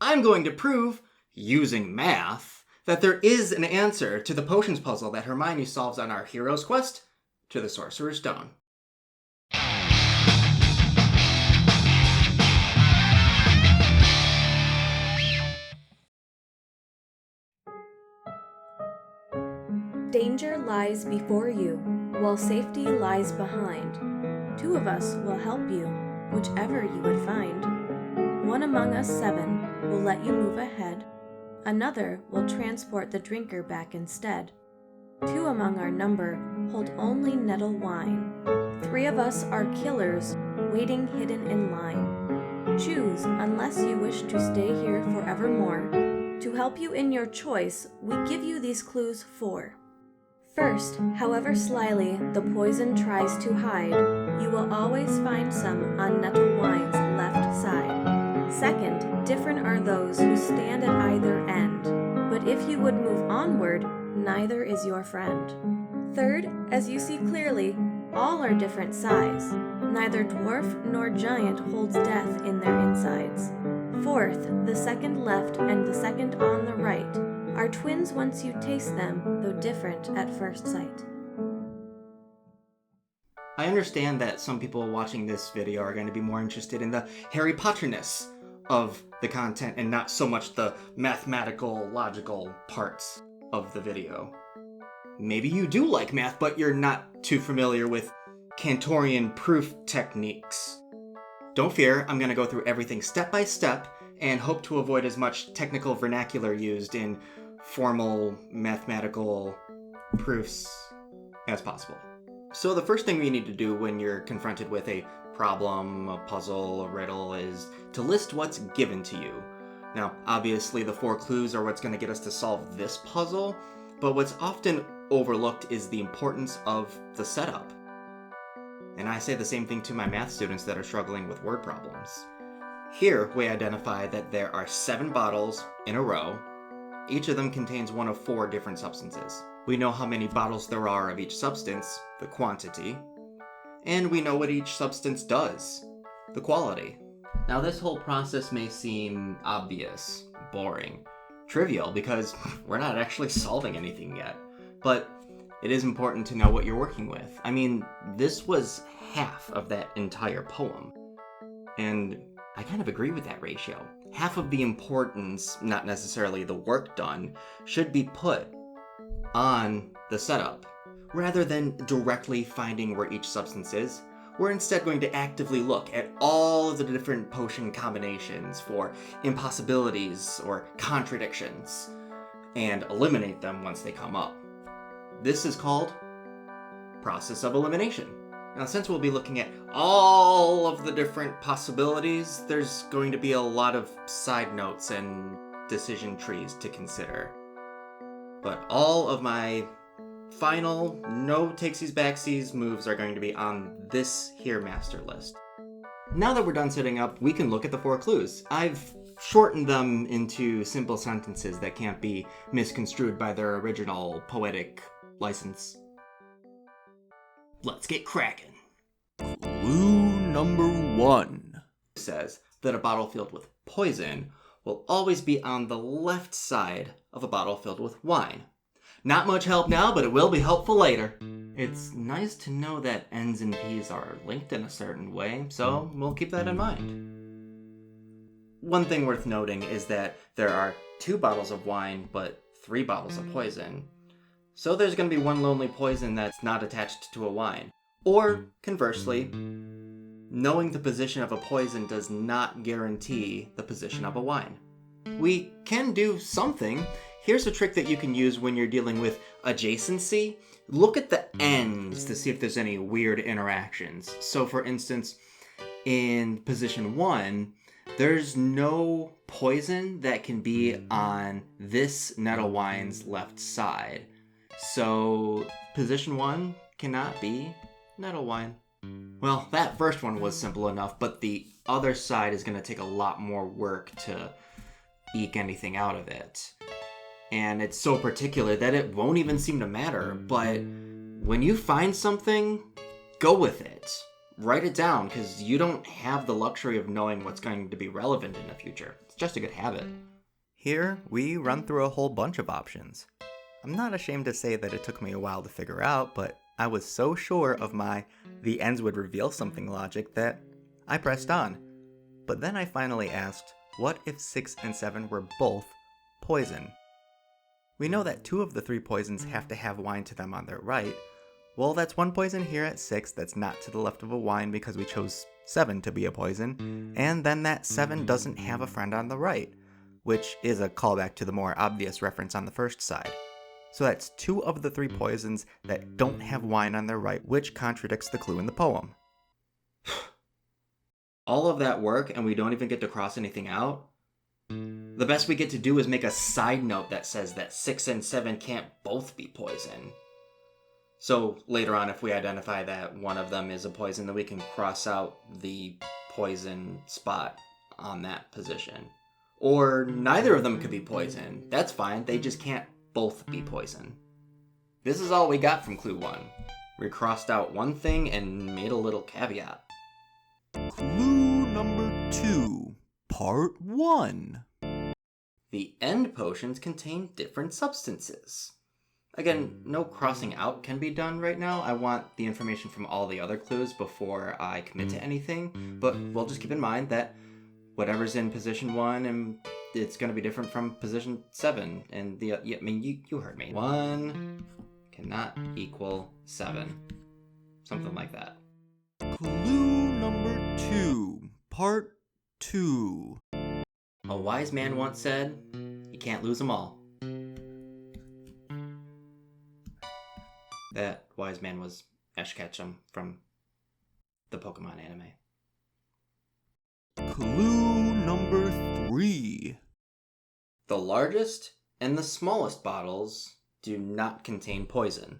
I'm going to prove, using math, that there is an answer to the potions puzzle that Hermione solves on our hero's quest to the Sorcerer's Stone. Danger lies before you, while safety lies behind. 2 of us will help you, whichever you would find. 1 among us 7 will let you move ahead. Another will transport the drinker back instead. 2 among our number hold only nettle wine. 3 of us are killers, waiting hidden in line. Choose, unless you wish to stay here forevermore. To help you in your choice, we give you these clues 4. First, however slyly the poison tries to hide, you will always find some on nettle wine's left side. Second, different are those who stand at either end, but if you would move onward, neither is your friend. Third, as you see clearly, all are different size. Neither dwarf nor giant holds death in their insides. Fourth, the second left and the second on the right are twins once you taste them, though different at first sight. I understand that some people watching this video are going to be more interested in the Harry Potter-ness of the content and not so much the mathematical, logical parts of the video. Maybe you do like math, but you're not too familiar with Cantorian proof techniques. Don't fear, I'm going to go through everything step by step and hope to avoid as much technical vernacular used in formal mathematical proofs as possible. So the first thing we need to do when you're confronted with a problem, a puzzle, a riddle is to list what's given to you. Now, obviously the 4 clues are what's going to get us to solve this puzzle, but what's often overlooked is the importance of the setup. And I say the same thing to my math students that are struggling with word problems. Here, we identify that there are 7 bottles in a row. Each of them contains one of 4 different substances. We know how many bottles there are of each substance, the quantity, and we know what each substance does, the quality. Now, this whole process may seem obvious, boring, trivial, because we're not actually solving anything yet, but it is important to know what you're working with. I mean, this was half of that entire poem, and I kind of agree with that ratio. Half of the importance, not necessarily the work done, should be put on the setup. Rather than directly finding where each substance is, we're instead going to actively look at all of the different potion combinations for impossibilities or contradictions, and eliminate them once they come up. This is called process of elimination. Now, since we'll be looking at all of the different possibilities, there's going to be a lot of side notes and decision trees to consider. But all of my final, no takesies backsies moves are going to be on this here master list. Now that we're done setting up, we can look at the 4 clues. I've shortened them into simple sentences that can't be misconstrued by their original poetic license. Let's get cracking. Clue number 1 says that a bottle filled with poison will always be on the left side of a bottle filled with wine. Not much help now, but it will be helpful later. It's nice to know that N's and P's are linked in a certain way, so we'll keep that in mind. One thing worth noting is that there are 2 bottles of wine, but 3 bottles of poison. So there's going to be 1 lonely poison that's not attached to a wine. Or, conversely, knowing the position of a poison does not guarantee the position of a wine. We can do something. Here's a trick that you can use when you're dealing with adjacency. Look at the ends to see if there's any weird interactions. So for instance, in position 1, there's no poison that can be on this nettle wine's left side. So position 1 cannot be nettle wine. Well, that first one was simple enough, but the other side is going to take a lot more work to eke anything out of it. And it's so particular that it won't even seem to matter, but when you find something, go with it. Write it down, because you don't have the luxury of knowing what's going to be relevant in the future. It's just a good habit. Here, we run through a whole bunch of options. I'm not ashamed to say that it took me a while to figure out, but I was so sure of my "the ends would reveal something" logic that I pressed on. But then I finally asked, what if 6 and 7 were both poison? We know that 2 of the 3 poisons have to have wine to them on their right. Well, that's 1 poison here at 6 that's not to the left of a wine because we chose 7 to be a poison, and then that 7 doesn't have a friend on the right, which is a callback to the more obvious reference on the first side. So that's 2 of the 3 poisons that don't have wine on their right, which contradicts the clue in the poem. All of that work and we don't even get to cross anything out? The best we get to do is make a side note that says that 6 and 7 can't both be poison. So later on, if we identify that one of them is a poison, then we can cross out the poison spot on that position. Or neither of them could be poison. That's fine, they just can't both be poison. This is all we got from Clue 1. We crossed out one thing and made a little caveat. Clue number 2, part 1. The end potions contain different substances. Again, no crossing out can be done right now. I want the information from all the other clues before I commit to anything, but we'll just keep in mind that whatever's in position 1 and it's going to be different from position 7. And you heard me. 1 cannot equal 7. Something like that. Clue number 2, part 2. A wise man once said, you can't lose them all. That wise man was Ash Ketchum from the Pokemon anime. Clue number 3. The largest and the smallest bottles do not contain poison.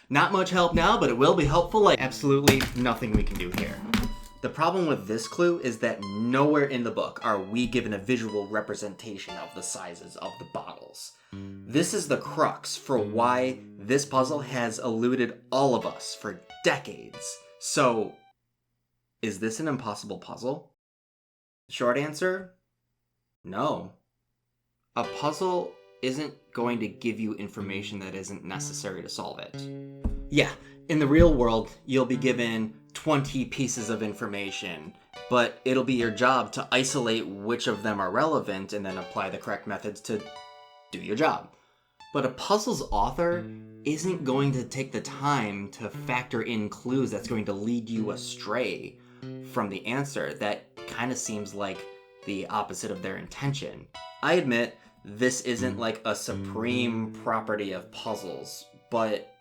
Not much help now, but it will be helpful, like absolutely nothing we can do here. The problem with this clue is that nowhere in the book are we given a visual representation of the sizes of the bottles. This is the crux for why this puzzle has eluded all of us for decades. So, is this an impossible puzzle? Short answer, no. A puzzle isn't going to give you information that isn't necessary to solve it. Yeah, in the real world, you'll be given 20 pieces of information, but it'll be your job to isolate which of them are relevant and then apply the correct methods to do your job. But a puzzle's author isn't going to take the time to factor in clues that's going to lead you astray from the answer. That kind of seems like the opposite of their intention. I admit, this isn't like a supreme property of puzzles, but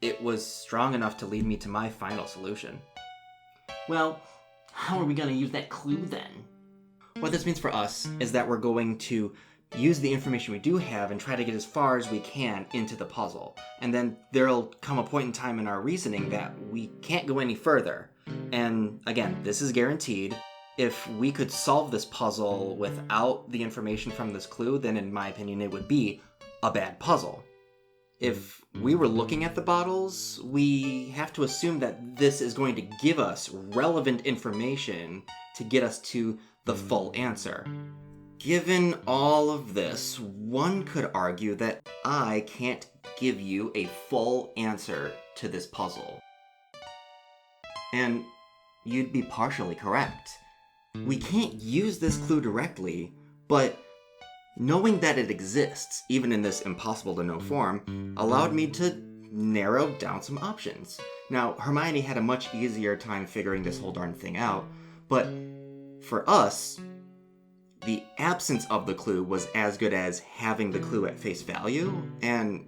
it was strong enough to lead me to my final solution. Well, how are we going to use that clue then? What this means for us is that we're going to use the information we do have and try to get as far as we can into the puzzle. And then there'll come a point in time in our reasoning that we can't go any further. And again, this is guaranteed. If we could solve this puzzle without the information from this clue, then in my opinion, it would be a bad puzzle. If we were looking at the bottles, we have to assume that this is going to give us relevant information to get us to the full answer. Given all of this, one could argue that I can't give you a full answer to this puzzle. And you'd be partially correct. We can't use this clue directly, but knowing that it exists, even in this impossible-to-know form, allowed me to narrow down some options. Now, Hermione had a much easier time figuring this whole darn thing out, but for us, the absence of the clue was as good as having the clue at face value, and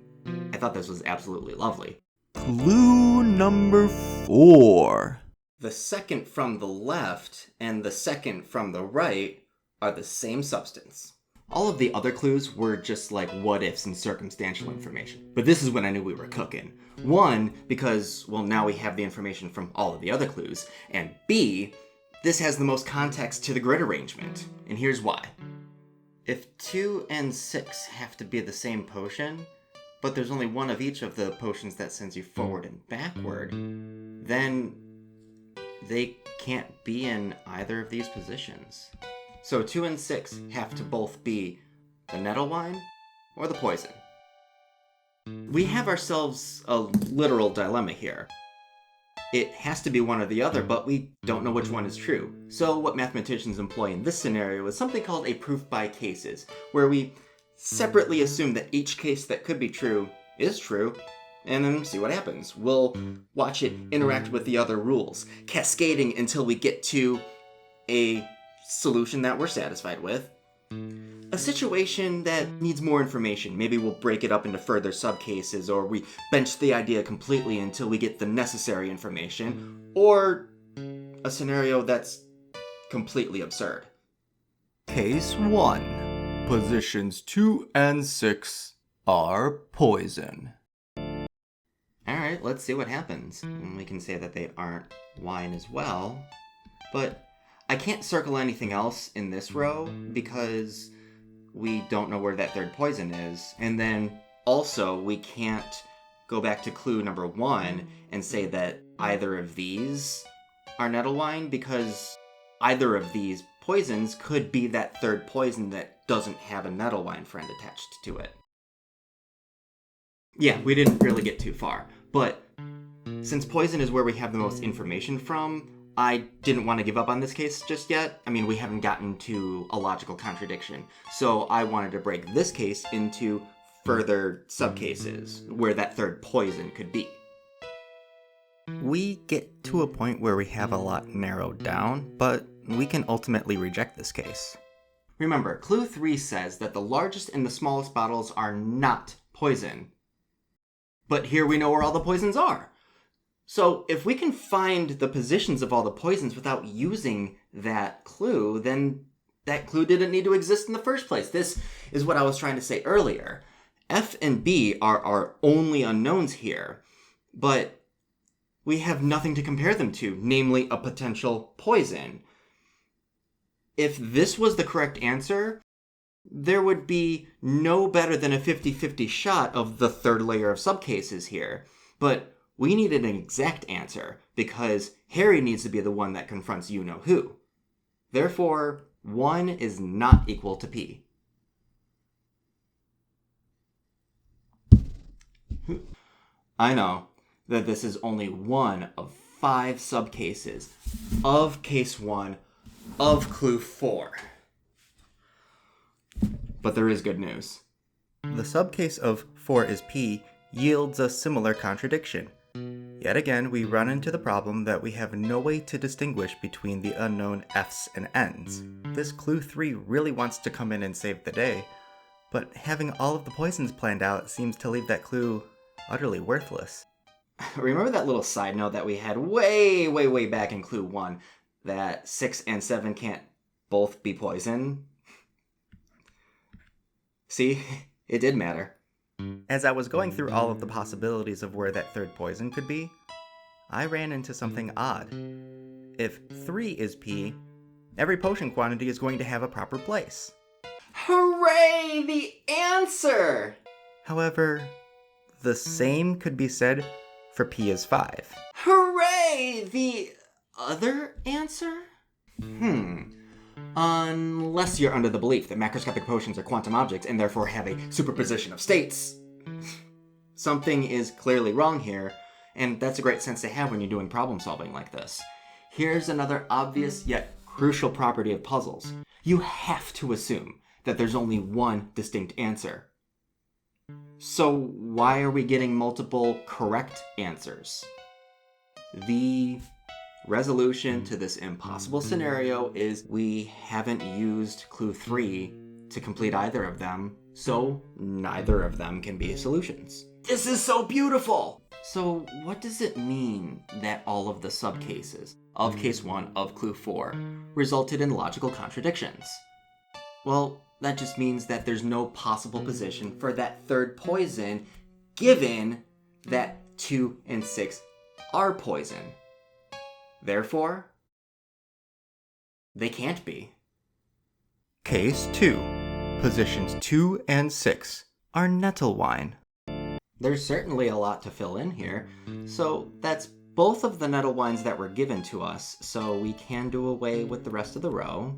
I thought this was absolutely lovely. Clue number 4. The second from the left and the second from the right are the same substance. All of the other clues were just like what-ifs and circumstantial information. But this is when I knew we were cooking. 1, because, well, now we have the information from all of the other clues. And B, this has the most context to the grid arrangement. And here's why. If 2 and 6 have to be the same potion, but there's only one of each of the potions that sends you forward and backward, then they can't be in either of these positions. So 2 and 6 have to both be the nettle wine or the poison. We have ourselves a literal dilemma here. It has to be one or the other, but we don't know which one is true. So what mathematicians employ in this scenario is something called a proof by cases, where we separately assume that each case that could be true is true, and then see what happens. We'll watch it interact with the other rules, cascading until we get to a solution that we're satisfied with. A situation that needs more information. Maybe we'll break it up into further subcases, or we bench the idea completely until we get the necessary information, or a scenario that's completely absurd. Case 1. Positions 2 and 6 are poison. Alright, let's see what happens. And we can say that they aren't wine as well, but I can't circle anything else in this row because we don't know where that third poison is. And then also we can't go back to clue number 1 and say that either of these are nettle wine, because either of these poisons could be that third poison that doesn't have a nettle wine friend attached to it. Yeah, we didn't really get too far, but since poison is where we have the most information from, I didn't want to give up on this case just yet. I mean, we haven't gotten to a logical contradiction, so I wanted to break this case into further subcases where that third poison could be. We get to a point where we have a lot narrowed down, but we can ultimately reject this case. Remember, clue 3 says that the largest and the smallest bottles are not poison. But here we know where all the poisons are. So if we can find the positions of all the poisons without using that clue, then that clue didn't need to exist in the first place. This is what I was trying to say earlier. F and B are our only unknowns here, but we have nothing to compare them to, namely a potential poison. If this was the correct answer, there would be no better than a 50-50 shot of the third layer of subcases here. But we needed an exact answer, because Harry needs to be the one that confronts you-know-who. Therefore, 1 is not equal to P. I know that this is only one of 5 subcases of case 1 of clue 4. But there is good news. The subcase of 4 is P yields a similar contradiction. Yet again, we run into the problem that we have no way to distinguish between the unknown F's and N's. This clue 3 really wants to come in and save the day, but having all of the poisons planned out seems to leave that clue utterly worthless. Remember that little side note that we had way back in clue 1, that 6 and 7 can't both be poison? See, it did matter. As I was going through all of the possibilities of where that third poison could be, I ran into something odd. If 3 is P, every potion quantity is going to have a proper place. Hooray! The answer! However, the same could be said for P is 5. Hooray! The other answer? Unless you're under the belief that macroscopic potions are quantum objects and therefore have a superposition of states. Something is clearly wrong here, and that's a great sense to have when you're doing problem solving like this. Here's another obvious yet crucial property of puzzles. You have to assume that there's only one distinct answer. So why are we getting multiple correct answers? The resolution to this impossible scenario is we haven't used clue 3 to complete either of them, so neither of them can be solutions. This is so beautiful! So what does it mean that all of the subcases of case 1 of clue 4 resulted in logical contradictions? Well, that just means that there's no possible position for that third poison, given that 2 and 6 are poison. Therefore, they can't be. Case 2. Positions 2 and 6 are nettle wine. There's certainly a lot to fill in here, so that's both of the nettle wines that were given to us, so we can do away with the rest of the row.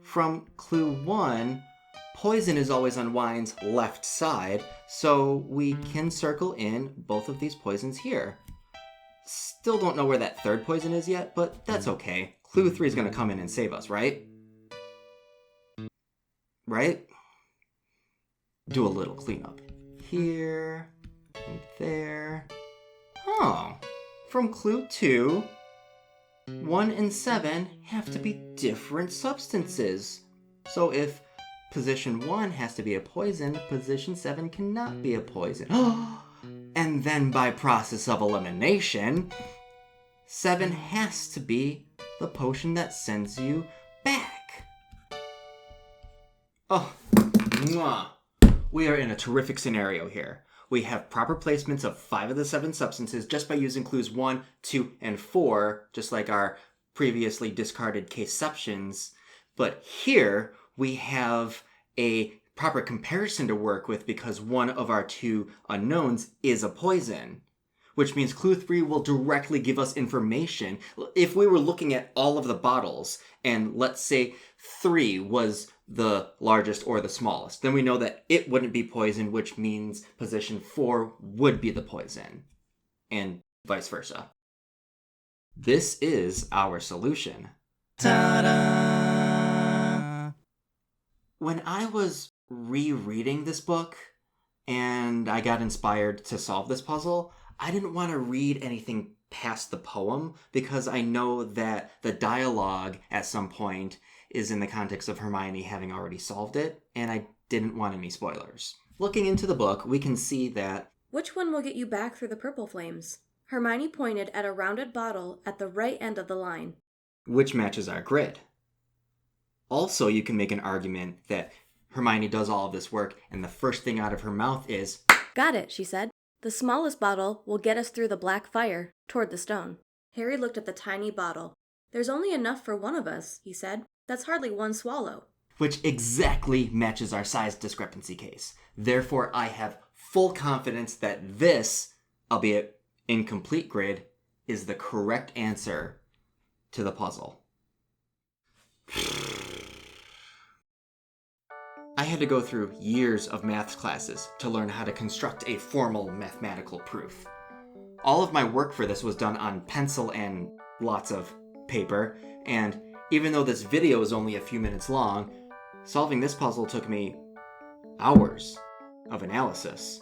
from clue 1, poison is always on wine's left side, so we can circle in both of these poisons here. Still don't know where that third poison is yet, but that's okay. Clue 3 is going to come in and save us, right? Right? Do a little cleanup. Here, and there. Oh, from clue 2, 1 and 7 have to be different substances. So if position 1 has to be a poison, position 7 cannot be a poison. And then by process of elimination, 7 has to be the potion that sends you back. Oh, mwah. We are in a terrific scenario here. We have proper placements of 5 of the 7 substances just by using clues 1, 2, and 4, just like our previously discarded caseceptions. But here we have a proper comparison to work with because one of our 2 unknowns is a poison, which means clue 3 will directly give us information. If we were looking at all of the bottles and let's say 3 was the largest or the smallest, then we know that it wouldn't be poison, which means position 4 would be the poison, and vice versa. This is our solution. Ta-da! When I was rereading this book and I got inspired to solve this puzzle, I didn't want to read anything past the poem because I know that the dialogue at some point is in the context of Hermione having already solved it, and I didn't want any spoilers. Looking into the book, we can see that... Which one will get you back through the purple flames? Hermione pointed at a rounded bottle at the right end of the line. Which matches our grid. Also, you can make an argument that Hermione does all of this work, and the first thing out of her mouth is... Got it, she said. The smallest bottle will get us through the black fire, toward the stone. Harry looked at the tiny bottle. There's only enough for one of us, he said. That's hardly one swallow. Which exactly matches our size discrepancy case. Therefore, I have full confidence that this, albeit incomplete grid, is the correct answer to the puzzle. I had to go through years of maths classes to learn how to construct a formal mathematical proof. All of my work for this was done on pencil and lots of paper, and even though this video is only a few minutes long, solving this puzzle took me hours of analysis.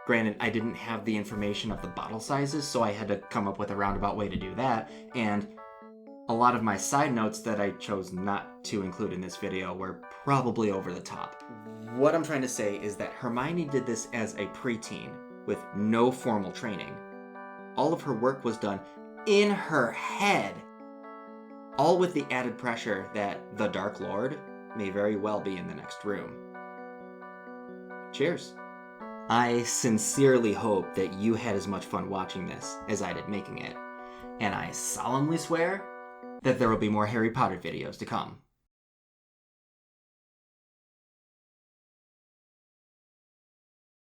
Granted, I didn't have the information of the bottle sizes, so I had to come up with a roundabout way to do that, and a lot of my side notes that I chose not to include in this video were probably over the top. What I'm trying to say is that Hermione did this as a preteen with no formal training. All of her work was done in her head, all with the added pressure that the Dark Lord may very well be in the next room. Cheers. I sincerely hope that you had as much fun watching this as I did making it, and I solemnly swear that there will be more Harry Potter videos to come.